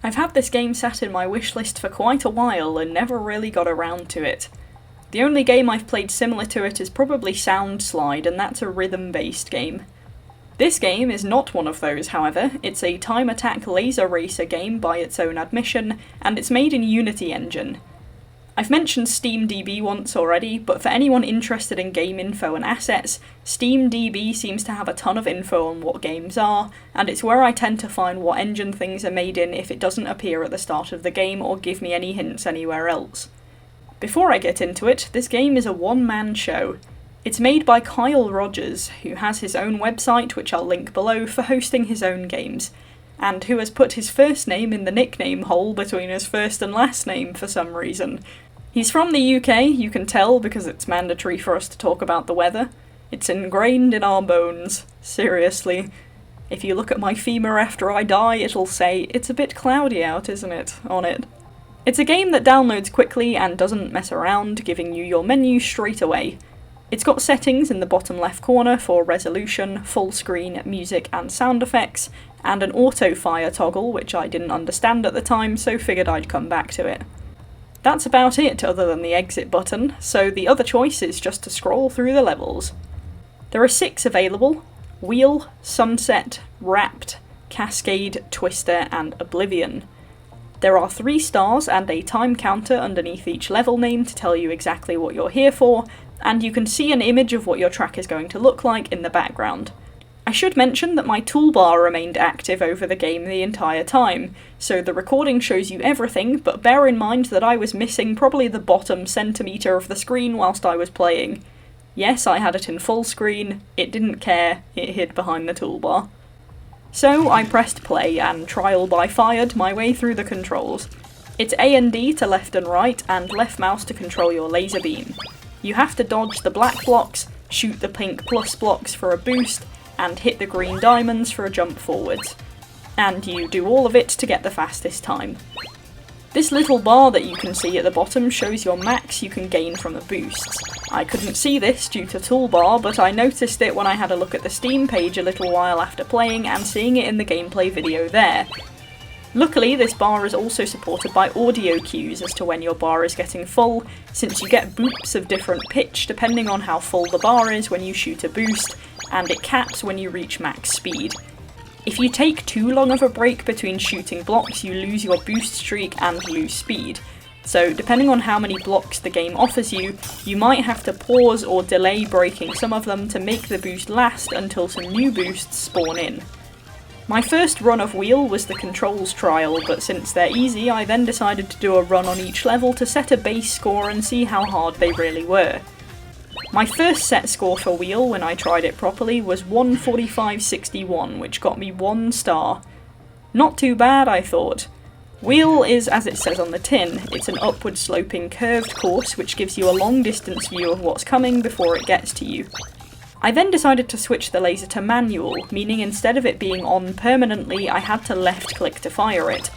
I've had this game sat in my wishlist for quite a while and never really got around to it. The only game I've played similar to it is probably Sound Slide, and that's a rhythm-based game. This game is not one of those, however. It's a time attack laser racer game by its own admission, and it's made in Unity Engine. I've mentioned SteamDB once already, but for anyone interested in game info and assets, SteamDB seems to have a ton of info on what games are, and it's where I tend to find what engine things are made in if it doesn't appear at the start of the game or give me any hints anywhere else. Before I get into it, this game is a one-man show. It's made by Kyle Rodgers, who has his own website, which I'll link below, for hosting his own games, and who has put his first name in the nickname hole between his first and last name for some reason. He's from the UK, you can tell because it's mandatory for us to talk about the weather. It's ingrained in our bones, seriously. If you look at my femur after I die, it'll say, "It's a bit cloudy out, isn't it?" on it. It's a game that downloads quickly and doesn't mess around, giving you your menu straight away. It's got settings in the bottom left corner for resolution, full screen, music and sound effects, and an auto-fire toggle, which I didn't understand at the time, so figured I'd come back to it. That's about it, other than the exit button, so the other choice is just to scroll through the levels. There are 6 available: Wheel, Sunset, Wrapped, Cascade, Twister, and Oblivion. There are 3 stars and a time counter underneath each level name to tell you exactly what you're here for, and you can see an image of what your track is going to look like in the background. I should mention that my toolbar remained active over the game the entire time, so the recording shows you everything, but bear in mind that I was missing probably the bottom centimetre of the screen whilst I was playing. Yes, I had it in full screen, it didn't care, it hid behind the toolbar. So I pressed play and trial by fired my way through the controls. It's A and D to left and right, and left mouse to control your laser beam. You have to dodge the black blocks, shoot the pink plus blocks for a boost, and hit the green diamonds for a jump forwards. And you do all of it to get the fastest time. This little bar that you can see at the bottom shows your max you can gain from the boosts. I couldn't see this due to Toolbar, but I noticed it when I had a look at the Steam page a little while after playing and seeing it in the gameplay video there. Luckily, this bar is also supported by audio cues as to when your bar is getting full, since you get boops of different pitch depending on how full the bar is when you shoot a boost, and it caps when you reach max speed. If you take too long of a break between shooting blocks, you lose your boost streak and lose speed. So depending on how many blocks the game offers you, you might have to pause or delay breaking some of them to make the boost last until some new boosts spawn in. My first run of Wheel was the controls trial, but since they're easy, I then decided to do a run on each level to set a base score and see how hard they really were. My first set score for Wheel, when I tried it properly, was 145.61, which got me 1 star. Not too bad, I thought. Wheel is, as it says on the tin, it's an upward sloping curved course which gives you a long distance view of what's coming before it gets to you. I then decided to switch the laser to manual, meaning instead of it being on permanently, I had to left click to fire it.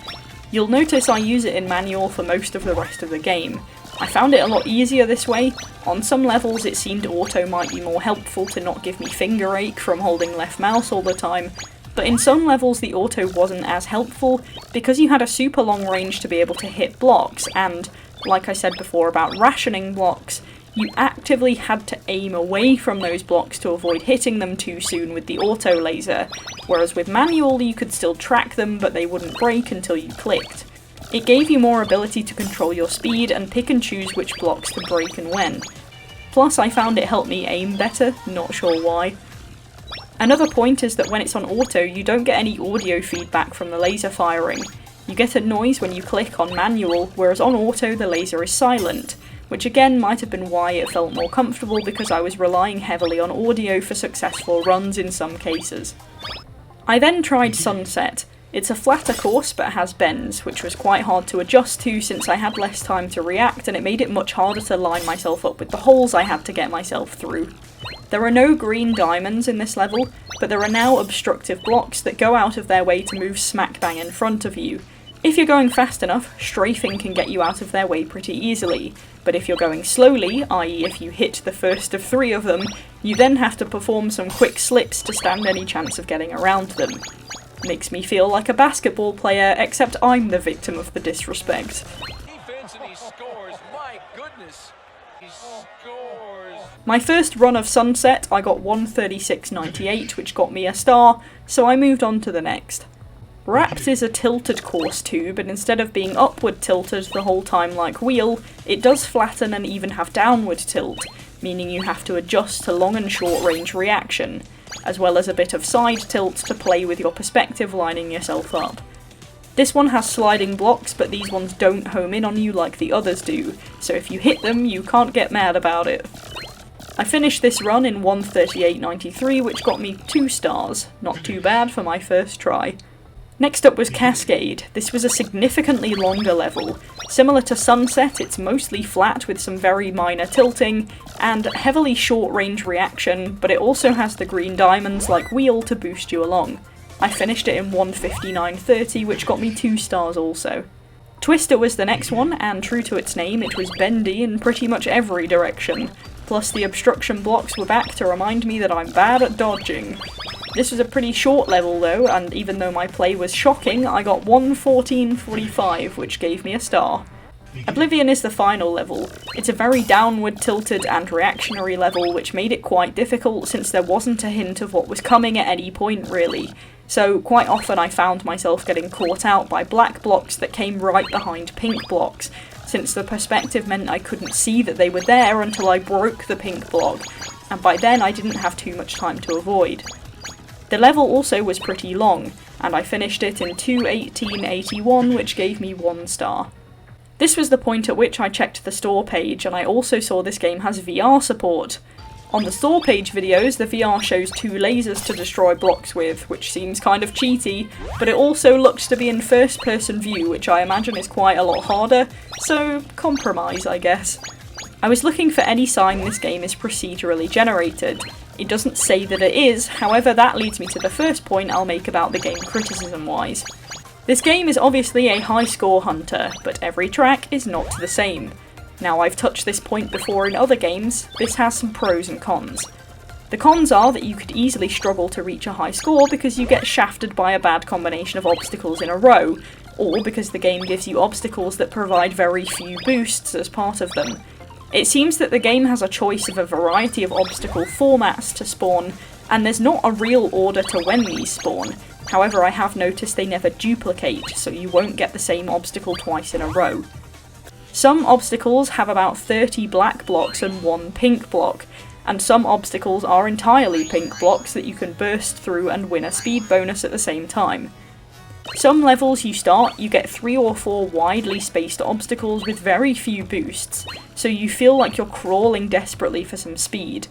You'll notice I use it in manual for most of the rest of the game. I found it a lot easier this way. On some levels it seemed auto might be more helpful to not give me finger ache from holding left mouse all the time, but in some levels the auto wasn't as helpful because you had a super long range to be able to hit blocks, and, like I said before about rationing blocks, you actively had to aim away from those blocks to avoid hitting them too soon with the auto laser, whereas with manual you could still track them but they wouldn't break until you clicked. It gave you more ability to control your speed and pick and choose which blocks to break and when. Plus I found it helped me aim better, not sure why. Another point is that when it's on auto you don't get any audio feedback from the laser firing. You get a noise when you click on manual, whereas on auto the laser is silent, which again might have been why it felt more comfortable because I was relying heavily on audio for successful runs in some cases. I then tried Sunset. It's a flatter course but has bends, which was quite hard to adjust to since I had less time to react and it made it much harder to line myself up with the holes I had to get myself through. There are no green diamonds in this level, but there are now obstructive blocks that go out of their way to move smack bang in front of you. If you're going fast enough, strafing can get you out of their way pretty easily, but if you're going slowly, i.e. if you hit the first of 3 of them, you then have to perform some quick slips to stand any chance of getting around them. Makes me feel like a basketball player, except I'm the victim of the disrespect. Defense and he scores. My goodness. He scores. My first run of Sunset, I got 136.98, which got me a star, so I moved on to the next. Wrapped is a tilted course too, but instead of being upward tilted the whole time like Wheel, it does flatten and even have downward tilt, meaning you have to adjust to long and short range reaction, as well as a bit of side tilt to play with your perspective lining yourself up. This one has sliding blocks, but these ones don't home in on you like the others do, so if you hit them, you can't get mad about it. I finished this run in 138.93, which got me 2 stars, not too bad for my first try. Next up was Cascade. This was a significantly longer level. Similar to Sunset, it's mostly flat with some very minor tilting, and heavily short-range reaction, but it also has the green diamonds like Wheel to boost you along. I finished it in 159.30, which got me 2 stars also. Twister was the next one, and true to its name, it was bendy in pretty much every direction. Plus the obstruction blocks were back to remind me that I'm bad at dodging. This was a pretty short level though, and even though my play was shocking, I got 114.45, which gave me a star. Oblivion is the final level. It's a very downward tilted and reactionary level, which made it quite difficult since there wasn't a hint of what was coming at any point really. So quite often I found myself getting caught out by black blocks that came right behind pink blocks, since the perspective meant I couldn't see that they were there until I broke the pink block, and by then I didn't have too much time to avoid. The level also was pretty long, and I finished it in 2:18.81, which gave me 1 star. This was the point at which I checked the store page, and I also saw this game has VR support. On the store page videos, the VR shows 2 lasers to destroy blocks with, which seems kind of cheaty, but it also looks to be in first-person view, which I imagine is quite a lot harder, so compromise, I guess. I was looking for any sign this game is procedurally generated. It doesn't say that it is, however that leads me to the first point I'll make about the game criticism-wise. This game is obviously a high score hunter, but every track is not the same. Now I've touched this point before in other games, this has some pros and cons. The cons are that you could easily struggle to reach a high score because you get shafted by a bad combination of obstacles in a row, or because the game gives you obstacles that provide very few boosts as part of them. It seems that the game has a choice of a variety of obstacle formats to spawn, and there's not a real order to when these spawn. However, I have noticed they never duplicate, so you won't get the same obstacle twice in a row. Some obstacles have about 30 black blocks and 1 pink block, and some obstacles are entirely pink blocks that you can burst through and win a speed bonus at the same time. Some levels you start, you get 3 or 4 widely spaced obstacles with very few boosts, so you feel like you're crawling desperately for some speed.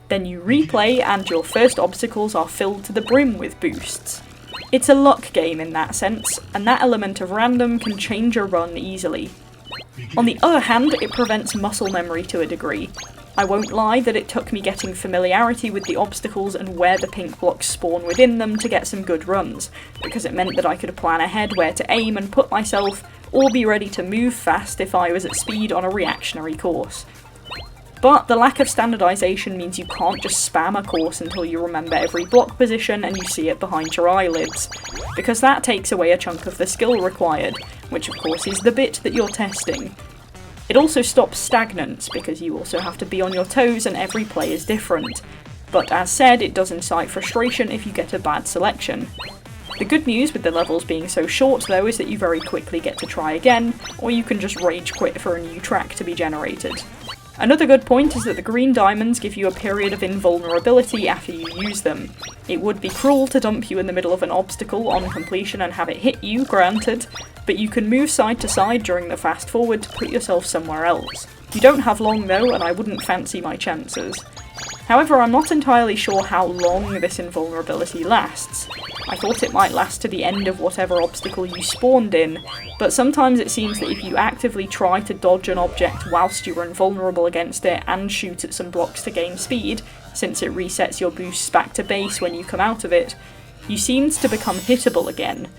Then you replay and your first obstacles are filled to the brim with boosts. It's a luck game in that sense, and that element of random can change a run easily. On the other hand, it prevents muscle memory to a degree. I won't lie that it took me getting familiarity with the obstacles and where the pink blocks spawn within them to get some good runs, because it meant that I could plan ahead where to aim and put myself, or be ready to move fast if I was at speed on a reactionary course. But the lack of standardisation means you can't just spam a course until you remember every block position and you see it behind your eyelids, because that takes away a chunk of the skill required, which of course is the bit that you're testing. It also stops stagnance, because you also have to be on your toes and every play is different. But as said, it does incite frustration if you get a bad selection. The good news with the levels being so short though is that you very quickly get to try again, or you can just rage quit for a new track to be generated. Another good point is that the green diamonds give you a period of invulnerability after you use them. It would be cruel to dump you in the middle of an obstacle on completion and have it hit you, granted, but you can move side to side during the fast forward to put yourself somewhere else. You don't have long though, and I wouldn't fancy my chances. However, I'm not entirely sure how long this invulnerability lasts. I thought it might last to the end of whatever obstacle you spawned in, but sometimes it seems that if you actively try to dodge an object whilst you are invulnerable against it and shoot at some blocks to gain speed, since it resets your boosts back to base when you come out of it, you seem to become hittable again.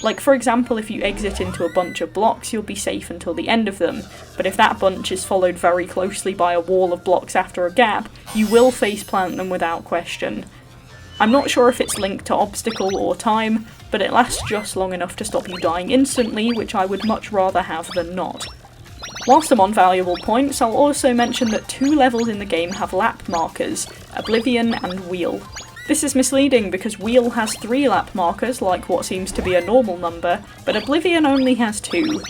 Like for example, if you exit into a bunch of blocks, you'll be safe until the end of them, but if that bunch is followed very closely by a wall of blocks after a gap, you will faceplant them without question. I'm not sure if it's linked to obstacle or time, but it lasts just long enough to stop you dying instantly, which I would much rather have than not. Whilst I'm on valuable points, I'll also mention that 2 levels in the game have lap markers, Oblivion and Wheel. This is misleading because Wheel has 3 lap markers, like what seems to be a normal number, but Oblivion only has 2.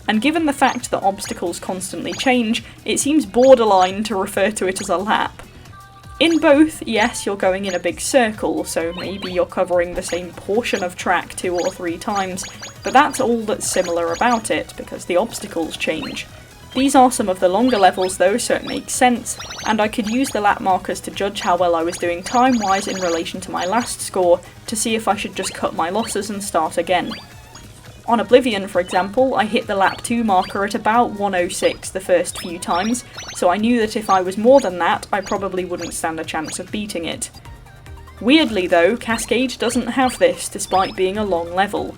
And given the fact that obstacles constantly change, it seems borderline to refer to it as a lap. In both, yes, you're going in a big circle, so maybe you're covering the same portion of track 2 or 3 times, but that's all that's similar about it, because the obstacles change. These are some of the longer levels though, so it makes sense, and I could use the lap markers to judge how well I was doing time-wise in relation to my last score, to see if I should just cut my losses and start again. On Oblivion, for example, I hit the lap 2 marker at about 1:06 the first few times, so I knew that if I was more than that, I probably wouldn't stand a chance of beating it. Weirdly though, Cascade doesn't have this, despite being a long level.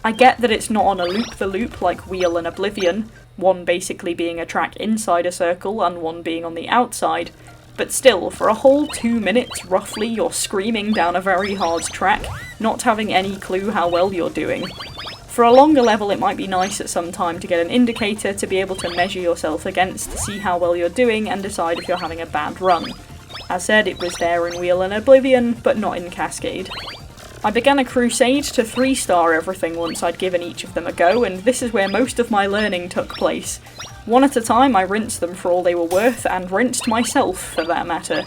I get that it's not on a loop-the-loop like Wheel and Oblivion, one basically being a track inside a circle and one being on the outside, but still, for a whole 2 minutes roughly, you're screaming down a very hard track, not having any clue how well you're doing. For a longer level it might be nice at some time to get an indicator to be able to measure yourself against to see how well you're doing and decide if you're having a bad run. As said, it was there in Wheel and Oblivion, but not in Cascade. I began a crusade to 3-star everything once I'd given each of them a go, and this is where most of my learning took place. One at a time I rinsed them for all they were worth, and rinsed myself for that matter.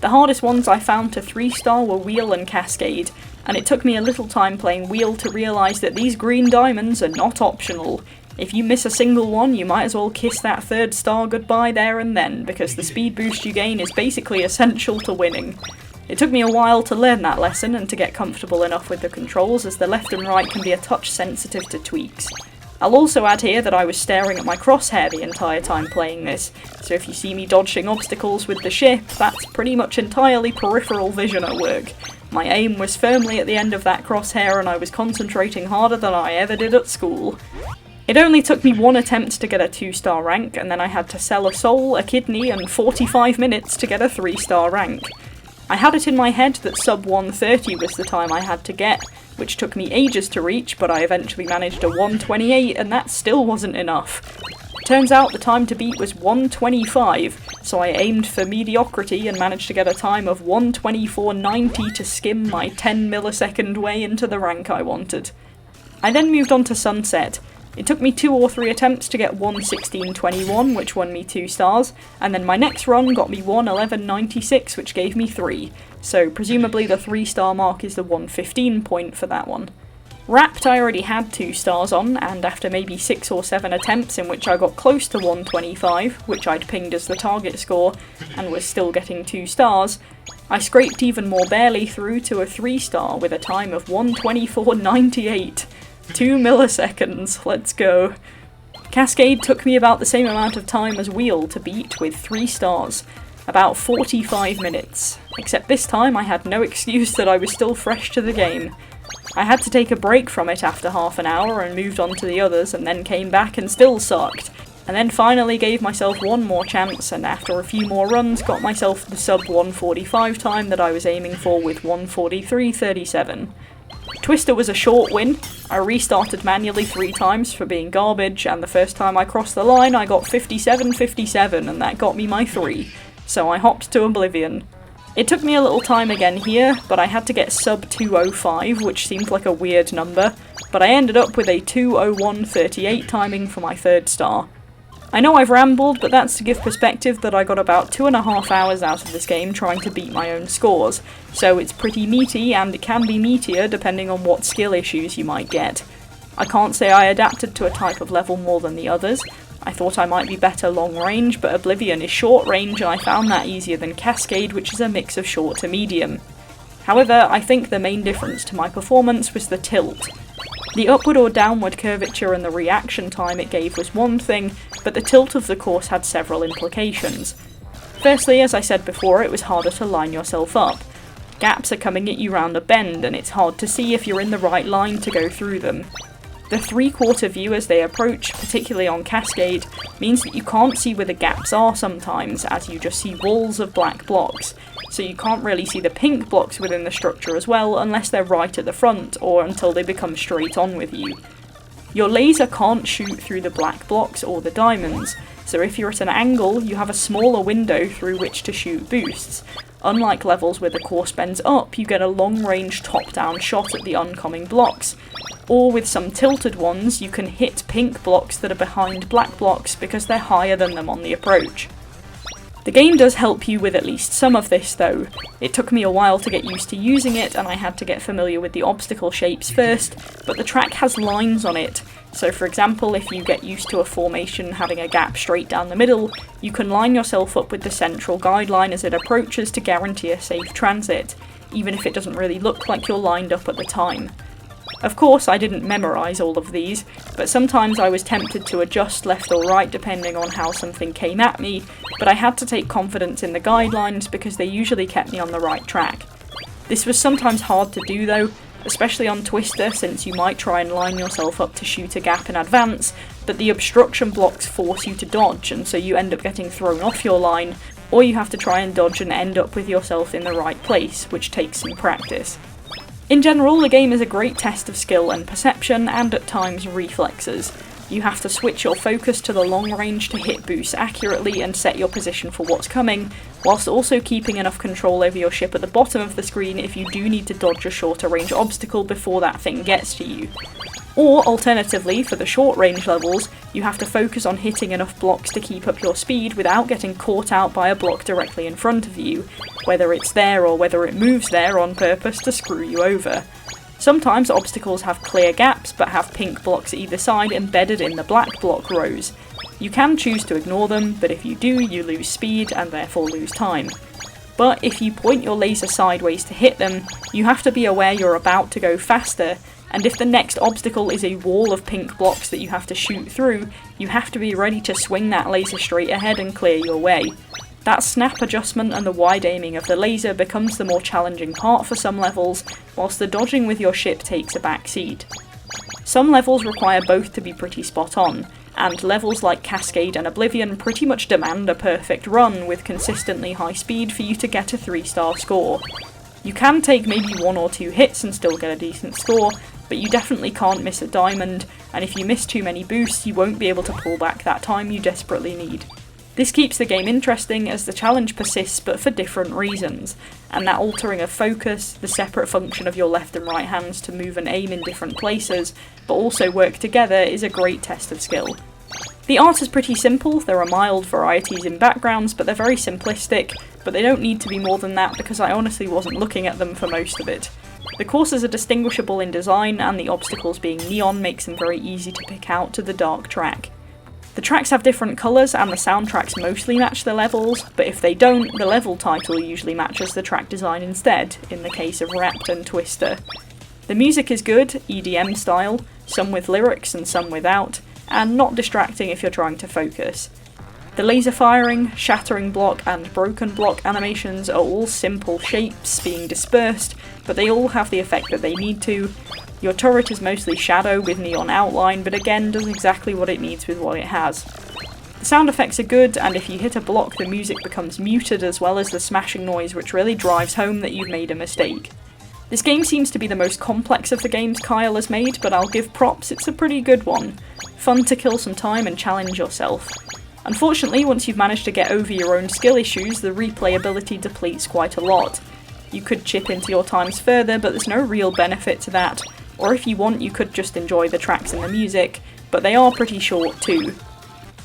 The hardest ones I found to 3-star were Wheel and Cascade, and it took me a little time playing Wheel to realise that these green diamonds are not optional. If you miss a single one, you might as well kiss that 3rd star goodbye there and then, because the speed boost you gain is basically essential to winning. It took me a while to learn that lesson and to get comfortable enough with the controls, as the left and right can be a touch sensitive to tweaks. I'll also add here that I was staring at my crosshair the entire time playing this, so if you see me dodging obstacles with the ship, that's pretty much entirely peripheral vision at work. My aim was firmly at the end of that crosshair and I was concentrating harder than I ever did at school. It only took me 1 attempt to get a 2-star rank, and then I had to sell a soul, a kidney, and 45 minutes to get a 3-star rank. I had it in my head that sub 130 was the time I had to get, which took me ages to reach, but I eventually managed a 128 and that still wasn't enough. Turns out the time to beat was 125, so I aimed for mediocrity and managed to get a time of 124.90 to skim my 10 millisecond way into the rank I wanted. I then moved on to Sunset. It took me 2 or 3 attempts to get 1:16.21, which won me 2 stars, and then my next run got me 1:11.96, which gave me 3, so presumably the 3-star mark is the 1:15 point for that one. Wrapped I already had 2 stars on, and after maybe 6 or 7 attempts in which I got close to 125, which I'd pinged as the target score, and was still getting 2 stars, I scraped even more barely through to a 3-star with a time of 124.98. 2 milliseconds, let's go. Cascade took me about the same amount of time as Wheel to beat with 3 stars, about 45 minutes, except this time I had no excuse that I was still fresh to the game. I had to take a break from it after half an hour and moved on to the others, and then came back and still sucked, and then finally gave myself 1 more chance, and after a few more runs got myself the sub 145 time that I was aiming for with 143.37. Twister was a short win. I restarted manually 3 times for being garbage, and the first time I crossed the line I got 57.57 and that got me my 3, so I hopped to Oblivion. It took me a little time again here, but I had to get sub 205, which seemed like a weird number, but I ended up with a 2:01.38 timing for my 3rd star. I know I've rambled, but that's to give perspective that I got about 2.5 hours out of this game trying to beat my own scores, so it's pretty meaty, and it can be meatier depending on what skill issues you might get. I can't say I adapted to a type of level more than the others. I thought I might be better long range, but Oblivion is short range and I found that easier than Cascade, which is a mix of short to medium. However, I think the main difference to my performance was the tilt. The upward or downward curvature and the reaction time it gave was one thing, but the tilt of the course had several implications. Firstly, as I said before, it was harder to line yourself up. Gaps are coming at you round a bend, and it's hard to see if you're in the right line to go through them. The 3/4 view as they approach, particularly on Cascade, means that you can't see where the gaps are sometimes, as you just see walls of black blocks. so you can't really see the pink blocks within the structure as well unless they're right at the front or until they become straight on with you. Your laser can't shoot through the black blocks or the diamonds, so if you're at an angle, you have a smaller window through which to shoot boosts. Unlike levels where the course bends up, you get a long-range top-down shot at the oncoming blocks. Or with some tilted ones, you can hit pink blocks that are behind black blocks because they're higher than them on the approach. The game does help you with at least some of this though. It took me a while to get used to using it and I had to get familiar with the obstacle shapes first, but the track has lines on it. So for example, if you get used to a formation having a gap straight down the middle, you can line yourself up with the central guideline as it approaches to guarantee a safe transit, even if it doesn't really look like you're lined up at the time. Of course, I didn't memorise all of these, but sometimes I was tempted to adjust left or right depending on how something came at me, but I had to take confidence in the guidelines because they usually kept me on the right track. This was sometimes hard to do though, especially on Twister, since you might try and line yourself up to shoot a gap in advance, but the obstruction blocks force you to dodge, and so you end up getting thrown off your line, or you have to try and dodge and end up with yourself in the right place, which takes some practice. In general, the game is a great test of skill and perception, and at times reflexes. You have to switch your focus to the long range to hit boosts accurately and set your position for what's coming, whilst also keeping enough control over your ship at the bottom of the screen if you do need to dodge a shorter range obstacle before that thing gets to you. Or, alternatively, for the short range levels, you have to focus on hitting enough blocks to keep up your speed without getting caught out by a block directly in front of you, whether it's there or whether it moves there on purpose to screw you over. Sometimes obstacles have clear gaps but have pink blocks either side embedded in the black block rows. You can choose to ignore them, but if you do, you lose speed and therefore lose time. But if you point your laser sideways to hit them, you have to be aware you're about to go faster, and if the next obstacle is a wall of pink blocks that you have to shoot through, you have to be ready to swing that laser straight ahead and clear your way. That snap adjustment and the wide aiming of the laser becomes the more challenging part for some levels, whilst the dodging with your ship takes a back seat. Some levels require both to be pretty spot on, and levels like Cascade and Oblivion pretty much demand a perfect run with consistently high speed for you to get a 3-star score. You can take maybe 1 or 2 hits and still get a decent score, but you definitely can't miss a diamond, and if you miss too many boosts you won't be able to pull back that time you desperately need. This keeps the game interesting as the challenge persists but for different reasons, and that altering of focus, the separate function of your left and right hands to move and aim in different places, but also work together, is a great test of skill. The art is pretty simple, there are mild varieties in backgrounds, but they're very simplistic, but they don't need to be more than that because I honestly wasn't looking at them for most of it. The courses are distinguishable in design, and the obstacles being neon makes them very easy to pick out to the dark track. The tracks have different colours and the soundtracks mostly match the levels, but if they don't, the level title usually matches the track design instead, in the case of Wrapped and Twister. The music is good, EDM style, some with lyrics and some without, and not distracting if you're trying to focus. The laser firing, shattering block and broken block animations are all simple shapes being dispersed, but they all have the effect that they need to. Your turret is mostly shadow with neon outline, but again does exactly what it needs with what it has. The sound effects are good, and if you hit a block the music becomes muted as well as the smashing noise, which really drives home that you've made a mistake. This game seems to be the most complex of the games Kyle has made, but I'll give props, it's a pretty good one. Fun to kill some time and challenge yourself. Unfortunately, once you've managed to get over your own skill issues, the replayability depletes quite a lot. You could chip into your times further, but there's no real benefit to that, or if you want you could just enjoy the tracks and the music, but they are pretty short too.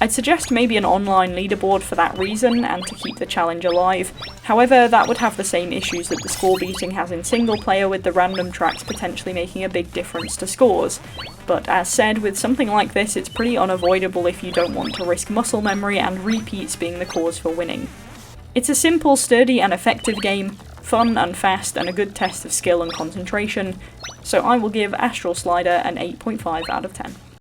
I'd suggest maybe an online leaderboard for that reason, and to keep the challenge alive. However, that would have the same issues that the score beating has in single player, with the random tracks potentially making a big difference to scores. But as said, with something like this it's pretty unavoidable if you don't want to risk muscle memory and repeats being the cause for winning. It's a simple, sturdy and effective game, fun and fast, and a good test of skill and concentration, so I will give Astral Slider an 8.5 out of 10.